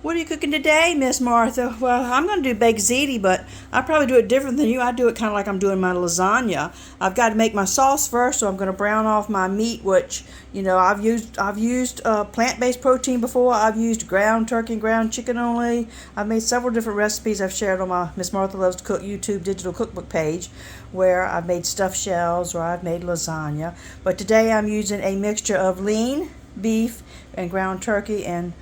What are you cooking today, Miss Martha? Well, I'm going to do baked ziti, but I probably do it different than you. I do it kind of like I'm doing my lasagna. I've got to make my sauce first, so I'm going to brown off my meat, which I've used plant-based protein before. I've used ground turkey and ground chicken only. I've made several different recipes I've shared on my Miss Martha Loves to Cook YouTube digital cookbook page, where I've made stuffed shells or I've made lasagna. But today I'm using a mixture of lean beef and ground turkey and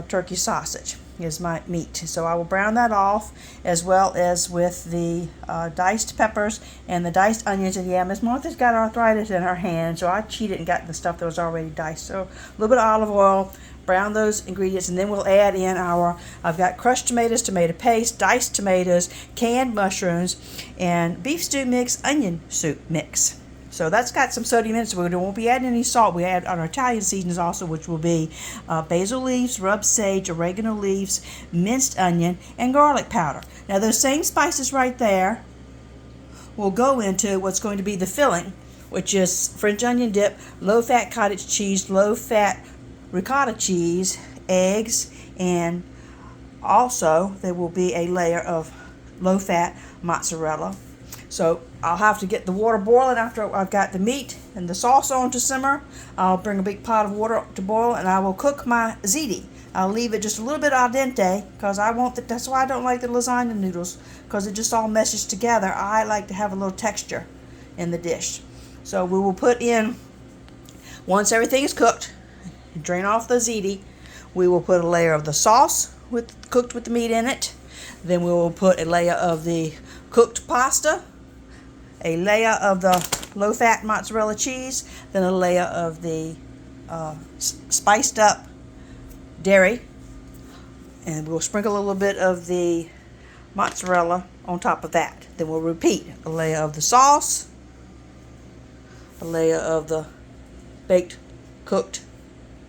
turkey sausage is my meat. So I will brown that off, as well as with the diced peppers and the diced onions. And yeah, Miss Martha's got arthritis in her hand, so I cheated and got the stuff that was already diced. So a little bit of olive oil, brown those ingredients, and then we'll add in I've got crushed tomatoes, tomato paste, diced tomatoes, canned mushrooms, and beef stew mix, onion soup mix. So that's got some sodium in it, so we won't be adding any salt. We add our Italian seasonings also, which will be basil leaves, rubbed sage, oregano leaves, minced onion, and garlic powder. Now those same spices right there will go into what's going to be the filling, which is French onion dip, low-fat cottage cheese, low-fat ricotta cheese, eggs, and also there will be a layer of low-fat mozzarella. So I'll have to get the water boiling after I've got the meat and the sauce on to simmer. I'll bring a big pot of water to boil, and I will cook my ziti. I'll leave it just a little bit al dente because that's why I don't like the lasagna noodles, because it just all meshes together. I like to have a little texture in the dish. So we will put in, once everything is cooked, drain off the ziti, we will put a layer of the sauce cooked with the meat in it. Then we will put a layer of the cooked pasta, a layer of the low-fat mozzarella cheese, then a layer of the spiced up dairy, and we'll sprinkle a little bit of the mozzarella on top of that. Then we'll repeat a layer of the sauce, a layer of the baked cooked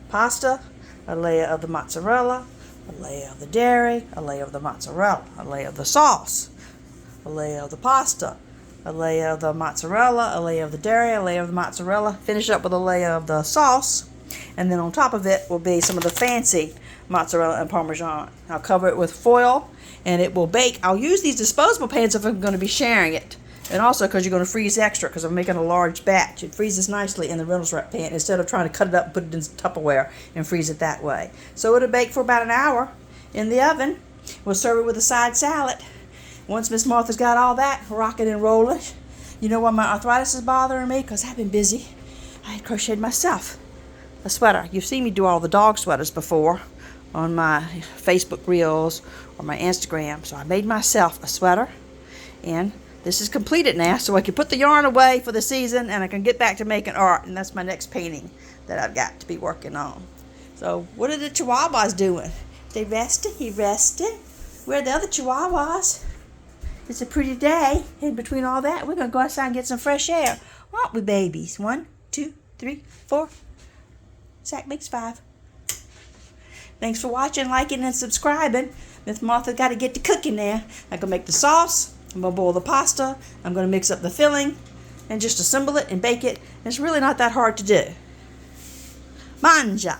pasta, a layer of the mozzarella, a layer of the dairy, a layer of the mozzarella, a layer of the sauce, a layer of the pasta, a layer of the mozzarella, a layer of the dairy, a layer of the mozzarella, finish up with a layer of the sauce, and then on top of it will be some of the fancy mozzarella and parmesan. I'll cover it with foil, and it will bake. I'll use these disposable pans if I'm going to be sharing it, and also because you're going to freeze extra, because I'm making a large batch. It freezes nicely in the Reynolds wrap pan instead of trying to cut it up and put it in Tupperware and freeze it that way. So it'll bake for about an hour in the oven. We'll serve it with a side salad. Once Miss Martha's got all that rocking and rolling, you know why my arthritis is bothering me? Because I've been busy. I had crocheted myself a sweater. You've seen me do all the dog sweaters before on my Facebook Reels or my Instagram. So I made myself a sweater, and this is completed now, so I can put the yarn away for the season and I can get back to making art, and that's my next painting that I've got to be working on. So what are the chihuahuas doing? They resting? He rested? Where are the other chihuahuas? It's a pretty day. In between all that, we're going to go outside and get some fresh air. Aren't we, babies? 1, 2, 3, 4. Sack makes 5. Thanks for watching, liking, and subscribing. Miss Martha got to get to cooking now. I'm going to make the sauce. I'm going to boil the pasta. I'm going to mix up the filling and just assemble it and bake it. It's really not that hard to do. Manja!